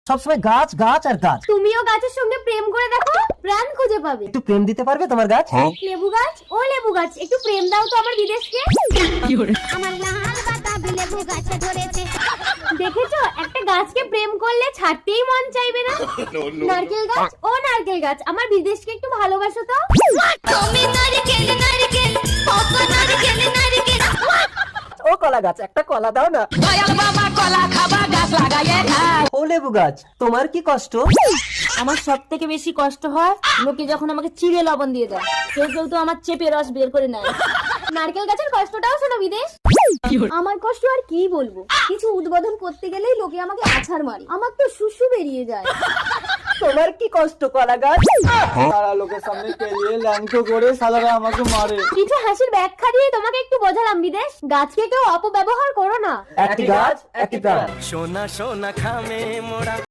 সবসময় গাছ গাছ আর গাছ। তুমিও গাছের সঙ্গে প্রেম করে দেখো, প্রাণ খুঁজে পাবে। একটু প্রেম দিতে পারবে তোমার গাছ? লেবু গাছ, ও লেবু গাছ, একটু প্রেম দাও তো আমার বিদেশকে। আমার লাল বাতাবি লেবু গাছে ধরেছে। দেখেছো, একটা গাছকে প্রেম করলে ছাড়তেই মন চাইবে না। নারকেল গাছ, ও নারকেল গাছ, আমার বিদেশকে একটু ভালোবাসো তো। তুমি নারকেল নারকেল, পোকা নারকেল নারকেল। ও কলা গাছ, একটা কলা দাও না। দয়াল বাবা কলা খাবা গাছ লাগাইয়ে খায়। ও লেবু গাছ, তোমার কি কষ্ট? আমার সব থেকে বেশি কষ্ট হয় লোকে যখন আমাকে চিড়ে লবণ দিয়ে দেয়, কেউ কেউ তো আমার চেপে রস বের করে নেয়। নারকেল গাছের কষ্টটাও শোনো বিদেশ। আমার কষ্ট আর কি বলবো, কিছু উদ্বোধন করতে গেলেই লোকে আমাকে আছাড় মারে, আমার তো শুশু বেরিয়ে যায়। তোমার কি কষ্ট কলা গাছ? সারা লোকের সামনে পেরিয়ে ল্যাংটো করে সালারা আমাকে মারে। কিছু হাসির ব্যাখ্যা দিয়ে তোমাকে একটু বোঝালাম বিদেশ, গাছকে কেউ অপব্যবহার করো না। একটি গাছ একটি প্রাণ। সোনা সোনা খামে মোড়া